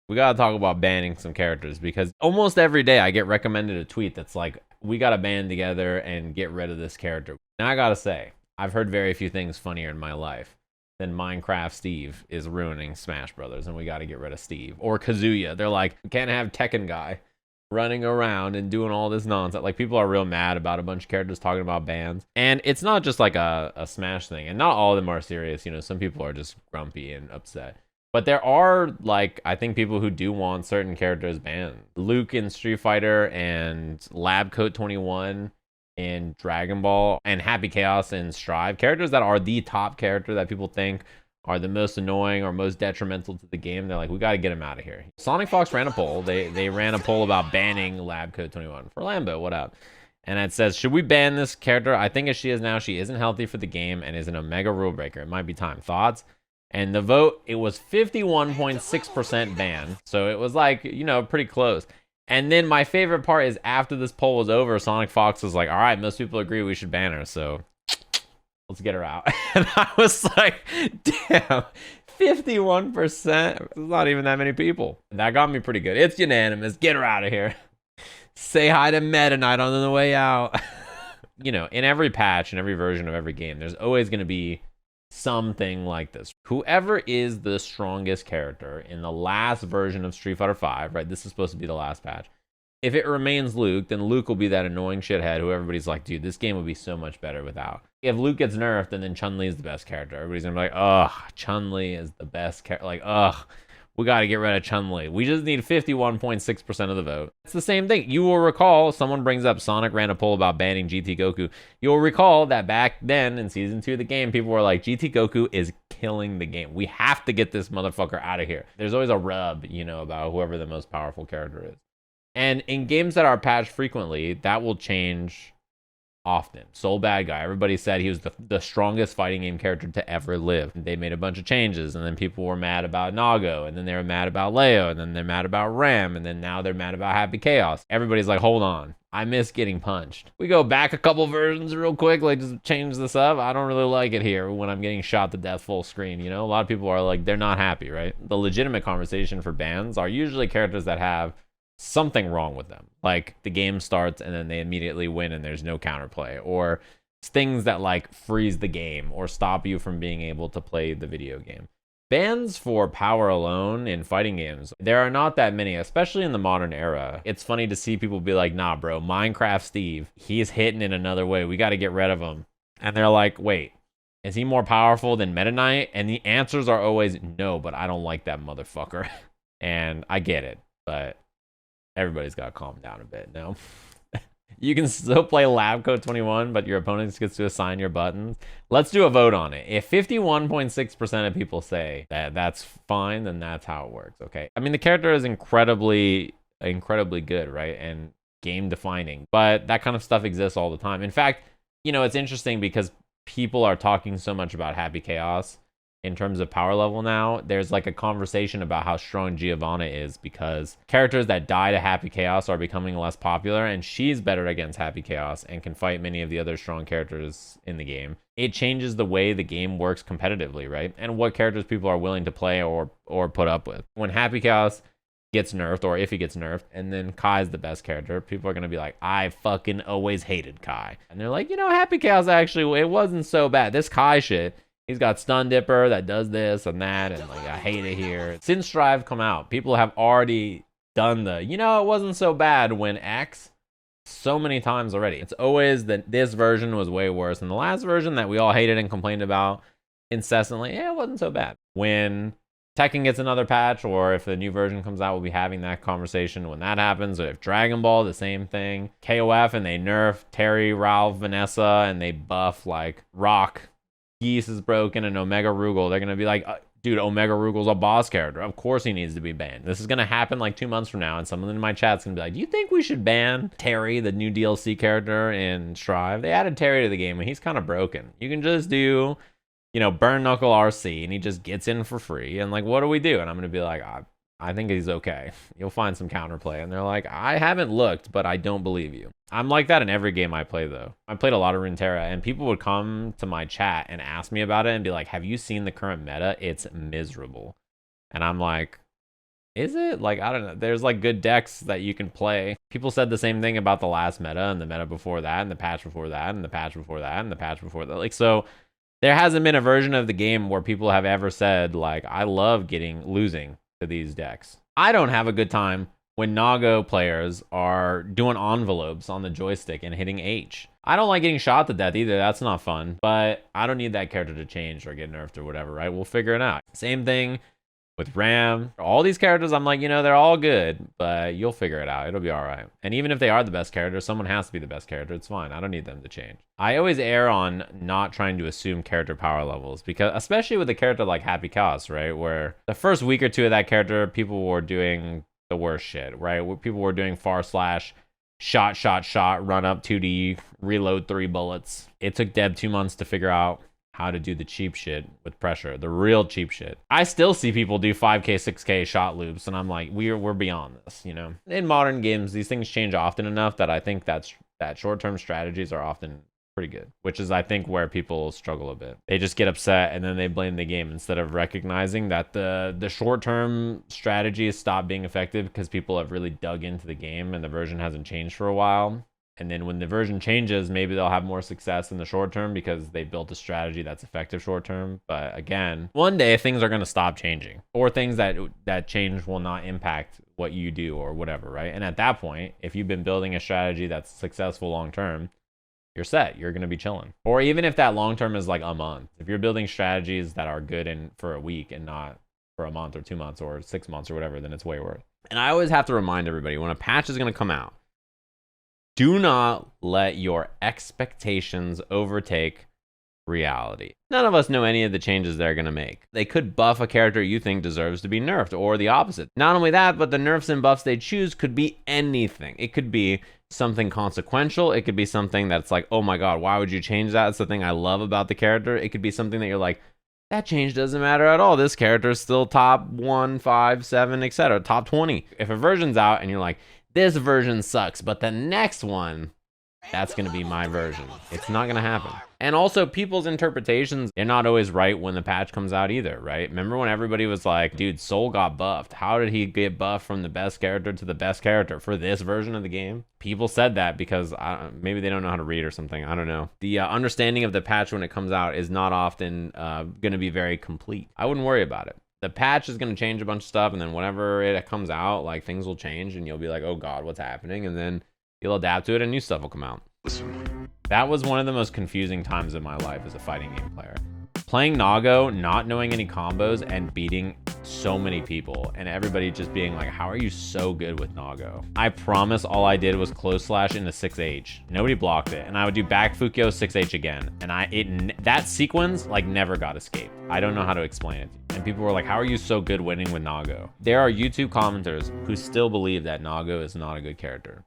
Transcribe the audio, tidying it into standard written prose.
We gotta talk about banning some characters because almost every day I get recommended a tweet that's like, we gotta band together and get rid of this character. Now I gotta say, I've heard very few things funnier in my life than Minecraft Steve is ruining Smash Brothers and we gotta get rid of Steve. Or Kazuya. They're like, we can't have Tekken guy running around and doing all this nonsense. Like, people are real mad about a bunch of characters talking about bans. And it's not just like a Smash thing. And not all of them are serious. You know, some people are just grumpy and upset. But there are, like, I think people who do want certain characters banned. Luke in Street Fighter and Labcoat 21 in Dragon Ball and Happy Chaos in Strive. Characters that are the top character that people think are the most annoying or most detrimental to the game. They're like, we got to get him out of here. SonicFox ran a poll. They ran a poll about banning Labcoat 21 for Lambo. What up? And it says, should we ban this character? I think as she is now, she isn't healthy for the game and is an Omega rule breaker. It might be time. Thoughts? And the vote, it was 51.6% ban. So it was like, you know, pretty close. And then my favorite part is after this poll was over, SonicFox was like, all right, most people agree we should ban her. So let's get her out. And I was like, damn, 51%. It's not even that many people. That got me pretty good. It's unanimous. Get her out of here. Say hi to Meta Knight on the way out. You know, in every patch, in every version of every game, there's always going to be something like this. Whoever is the strongest character in the last version of Street Fighter V, right? This is supposed to be the last patch. If it remains Luke, then Luke will be that annoying shithead who everybody's like, dude, this game would be so much better without. If Luke gets nerfed, and then Chun-Li is the best character. Everybody's gonna be like, ugh, Chun-Li is the best character. Like, ugh, we gotta get rid of Chun-Li. We just need 51.6% of the vote. It's the same thing. You will recall, someone brings up Sonic ran a poll about banning GT Goku. You'll recall that back then in Season 2 of the game, people were like, GT Goku is killing the game. We have to get this motherfucker out of here. There's always a rub, you know, about whoever the most powerful character is. And in games that are patched frequently, that will change often. Soul Bad Guy, everybody said he was the strongest fighting game character to ever live. They made a bunch of changes, and then people were mad about Nago, and then they were mad about Leo, and then they're mad about Ram, and then now they're mad about Happy Chaos. Everybody's like, hold on, I miss getting punched. We go back a couple versions real quick, like just change this up. I don't really like it here when I'm getting shot to death full screen, you know? A lot of people are like, they're not happy, right? The legitimate conversation for bans are usually characters that have something wrong with them, like the game starts and then they immediately win and there's no counterplay, or things that like freeze the game or stop you from being able to play the video game. Bans for power alone in fighting games, there are not that many, especially in the modern era. It's funny to see people be like, nah bro, Minecraft Steve, he's hitting in another way, we got to get rid of him. And they're like, wait, is he more powerful than Meta Knight? And the answers are always no, but I don't like that motherfucker. And I get it, but everybody's got to calm down a bit now. You can still play Labcoat 21, but your opponent gets to assign your buttons. Let's do a vote on it. If 51.6% of people say that that's fine, then that's how it works, okay? I mean, the character is incredibly good, right? And game defining, but that kind of stuff exists all the time. In fact, you know, it's interesting because people are talking so much about Happy Chaos in terms of power level now. There's like a conversation about how strong Giovanna is because characters that die to Happy Chaos are becoming less popular, and she's better against Happy Chaos and can fight many of the other strong characters in the game. It changes the way the game works competitively, right? And what characters people are willing to play or put up with. When Happy Chaos gets nerfed, or if he gets nerfed, and then Kai's the best character, people are going to be like, I fucking always hated Kai. And they're like, you know, Happy Chaos actually, it wasn't so bad. This Kai shit, he's got Stun Dipper that does this and that, and like, I hate it here. Since Strive come out, people have already done the, you know, it wasn't so bad when X so many times already. It's always that this version was way worse than the last version that we all hated and complained about incessantly. Yeah, it wasn't so bad. When Tekken gets another patch, or if the new version comes out, we'll be having that conversation when that happens. Or if Dragon Ball, the same thing. KOF, and they nerf Terry, Ralph, Vanessa, and they buff like Rock, Geese is broken, and Omega Rugal. They're going to be like, dude, Omega Rugal's a boss character. Of course he needs to be banned. This is going to happen like 2 months from now, and someone in my chat's going to be like, do you think we should ban Terry, the new DLC character in Strive? They added Terry to the game, and he's kind of broken. You can just do, you know, Burn Knuckle RC, and he just gets in for free. And like, what do we do? And I'm going to be like, I think he's okay. You'll find some counterplay. And they're like, I haven't looked, but I don't believe you. I'm like that in every game I play, though. I played a lot of Runeterra, and people would come to my chat and ask me about it and be like, have you seen the current meta? It's miserable. And I'm like, Is it? Like, I don't know. There's like good decks that you can play. People said the same thing about the last meta and the meta before that and the patch before that and the patch before that and the patch before that. Like, so there hasn't been a version of the game where people have ever said, like, I love losing to these decks. I don't have a good time when Nago players are doing envelopes on the joystick and hitting H. I don't like getting shot to death either. That's not fun. But I don't need that character to change or get nerfed or whatever, right? We'll figure it out. Same thing with Ram. All these characters, I'm like, you know, they're all good, but you'll figure it out. It'll be all right. And even if they are the best character, someone has to be the best character. It's fine. I don't need them to change. I always err on not trying to assume character power levels, because especially with a character like Happy Chaos, right? Where the first week or two of that character, people were doing the worst shit, right? People were doing far slash, shot, run up 2D, reload 3 bullets. It took Deb 2 months to figure out how to do the cheap shit with pressure, the real cheap shit. I still see people do 5K, 6K shot loops, and I'm like, we're beyond this, you know? In modern games, these things change often enough that I think that short-term strategies are often pretty good, which is, I think, where people struggle a bit. They just get upset and then they blame the game instead of recognizing that the short-term strategies stop being effective because people have really dug into the game and the version hasn't changed for a while. And then when the version changes, maybe they'll have more success in the short term because they built a strategy that's effective short term. But again, one day things are going to stop changing, or things that change will not impact what you do or whatever, right? And at that point, if you've been building a strategy that's successful long term, you're set. You're going to be chilling. Or even if that long term is like a month, if you're building strategies that are good for a week and not for a month or 2 months or 6 months or whatever, then it's way worth. And I always have to remind everybody, when a patch is going to come out, do not let your expectations overtake reality. None of us know any of the changes they're going to make. They could buff a character you think deserves to be nerfed, or the opposite. Not only that, but the nerfs and buffs they choose could be anything. It could be something consequential. It could be something that's like, oh my god, why would you change that? It's the thing I love about the character. It could be something that you're like, that change doesn't matter at all. This character is still top 1, 5, 7, etc. Top 20. If a version's out and you're like, this version sucks, but the next one, that's going to be my version. It's not going to happen. And also, people's interpretations, they're not always right when the patch comes out either, right? Remember when everybody was like, dude, Soul got buffed. How did he get buffed from the best character to the best character for this version of the game? People said that because maybe they don't know how to read or something. I don't know. The understanding of the patch when it comes out is not often going to be very complete. I wouldn't worry about it. The patch is going to change a bunch of stuff, and then whenever it comes out, like, things will change, and you'll be like, oh god, what's happening? And then you'll adapt to it, and new stuff will come out. That was one of the most confusing times in my life as a fighting game player. Playing Nago, not knowing any combos, and beating so many people, and everybody just being like, how are you so good with Nago? I promise all I did was close slash into 6H. Nobody blocked it, and I would do back Fukyo 6H again, and that sequence like never got escaped. I don't know how to explain it. And people were like, how are you so good winning with Nago? There are YouTube commenters who still believe that Nago is not a good character.